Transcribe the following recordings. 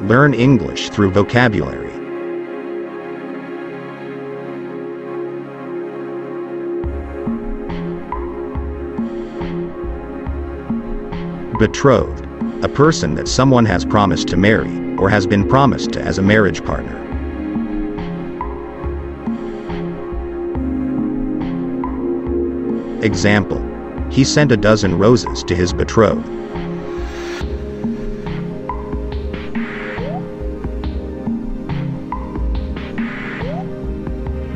Learn English through vocabulary. Betrothed. A person that someone has promised to marry, or has been promised to as a marriage partner. Example. He sent a dozen roses to his betrothed.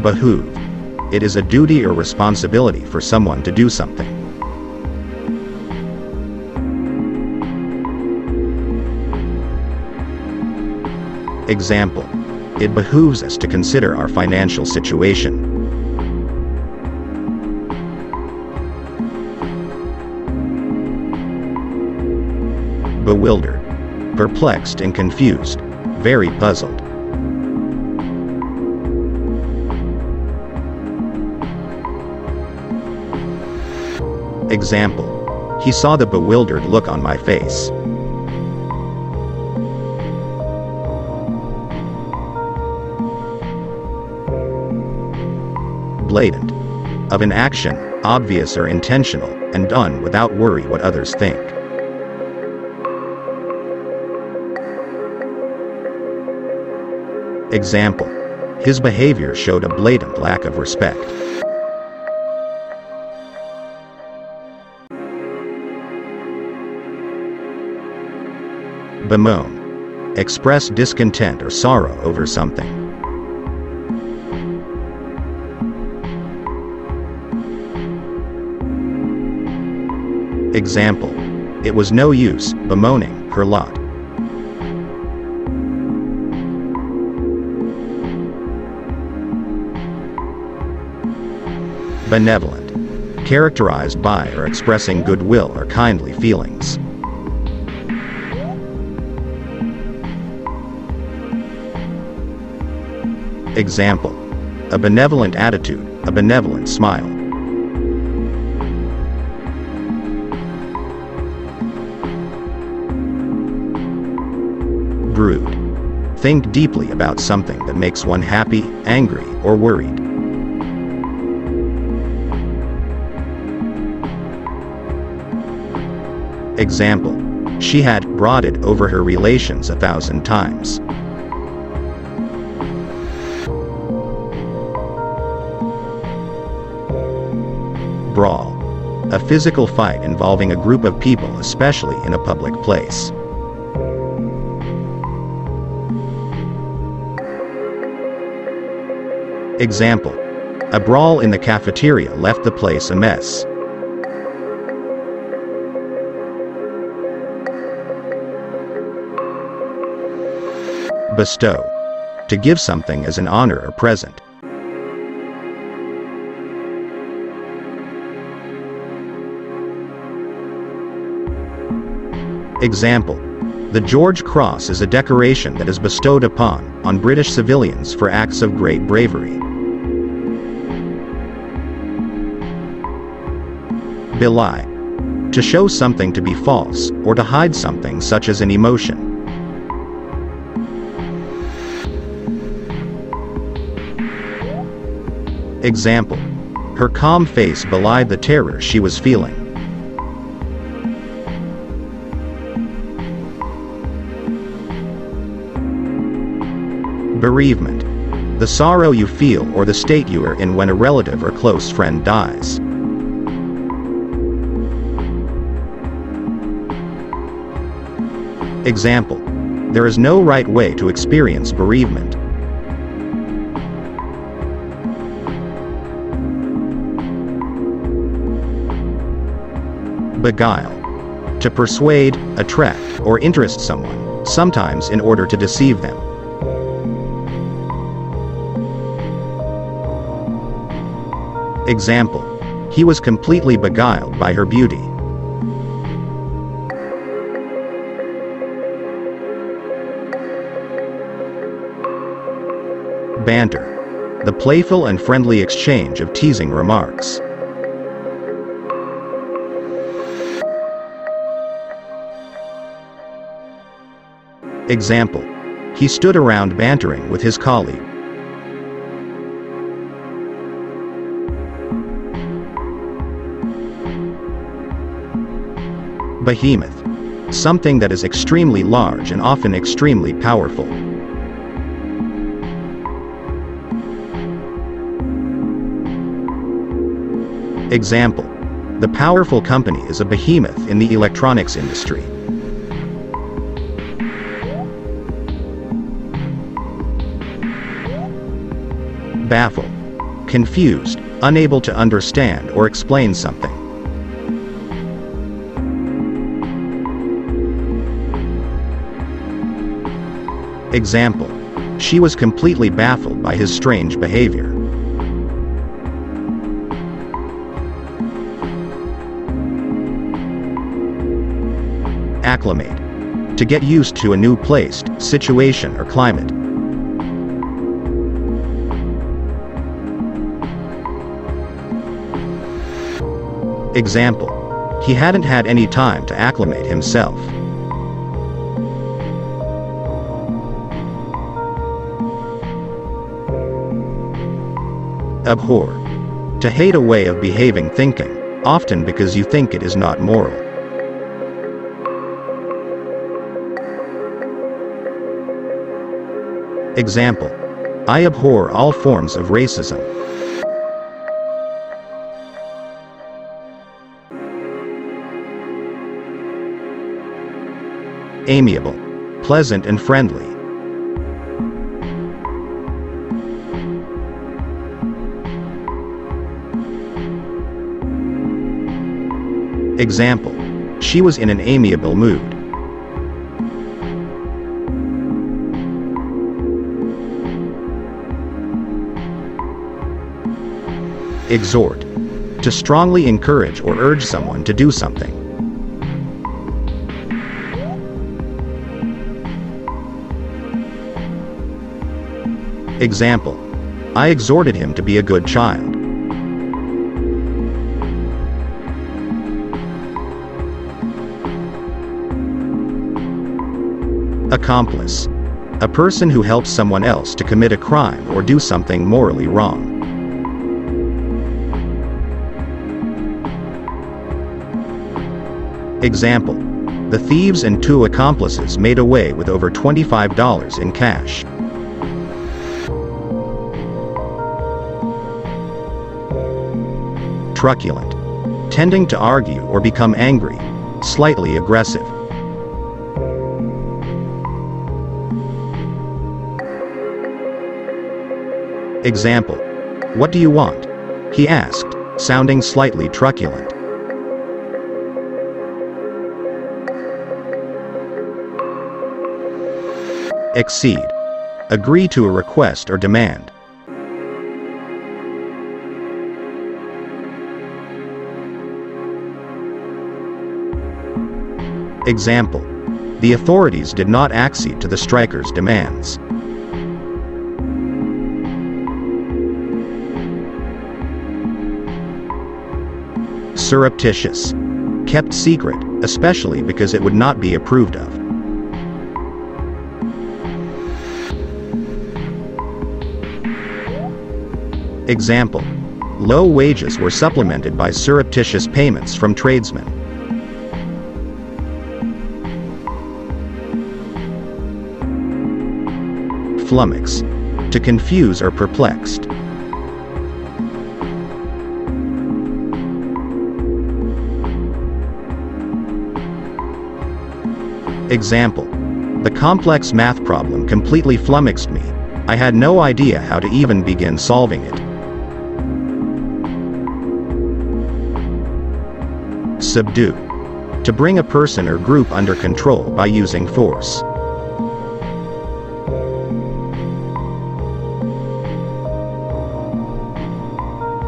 Behoove. It is a duty or responsibility for someone to do something. Example. It behooves us to consider our financial situation. Bewildered. Perplexed and confused. Very puzzled. Example. He saw the bewildered look on my face. Blatant. Of an action, obvious or intentional, and done without worry what others think. Example. His behavior showed a blatant lack of respect. Bemoan. Express discontent or sorrow over something. Example. It was no use bemoaning her lot. Benevolent. Characterized by or expressing goodwill or kindly feelings. Example. A benevolent attitude, a benevolent smile. Brood. Think deeply about something that makes one happy, angry, or worried. Example. She had brooded over her relations 1,000 times. Brawl. A physical fight involving a group of people, especially in a public place. Example. A brawl in the cafeteria left the place a mess. Bestow. To give something as an honor or present. Example. The George Cross is a decoration that is bestowed on British civilians for acts of great bravery. Belie. To show something to be false, or to hide something such as an emotion. Example. Her calm face belied the terror she was feeling. Bereavement. The sorrow you feel or the state you are in when a relative or close friend dies. Example. There is no right way to experience bereavement. Beguile. To persuade, attract, or interest someone, sometimes in order to deceive them. Example. He was completely beguiled by her beauty. Banter. The playful and friendly exchange of teasing remarks. Example. He stood around bantering with his colleague. Behemoth. Something that is extremely large and often extremely powerful. Example. The powerful company is a behemoth in the electronics industry. Baffle. Confused, unable to understand or explain something. Example. She was completely baffled by his strange behavior. Acclimate. To get used to a new place, situation or climate. Example. He hadn't had any time to acclimate himself. Abhor. To hate a way of behaving, thinking, often because you think it is not moral. Example. I abhor all forms of racism. Amiable. Pleasant and friendly. Example. She was in an amiable mood. Exhort. To strongly encourage or urge someone to do something. Example. I exhorted him to be a good child. Accomplice. A person who helps someone else to commit a crime or do something morally wrong. Example. The thieves and two accomplices made away with over $25 in cash. Truculent. Tending to argue or become angry, slightly aggressive. Example. What do you want? He asked, sounding slightly truculent. Exceed. Agree to a request or demand. Example. The authorities did not accede to the strikers' demands. Surreptitious. Kept secret, especially because it would not be approved of. Example. Low wages were supplemented by surreptitious payments from tradesmen. Flummox. To confuse or perplexed. Example. The complex math problem completely flummoxed me. I had no idea how to even begin solving it. Subdue. To bring a person or group under control by using force.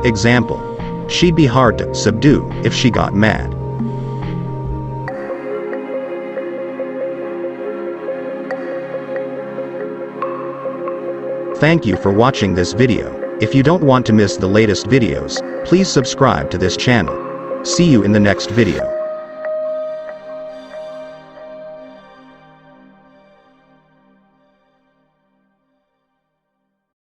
Example. She'd be hard to subdue if she got mad. Thank you for watching this video. If you don't want to miss the latest videos, please subscribe to this channel. See you in the next video.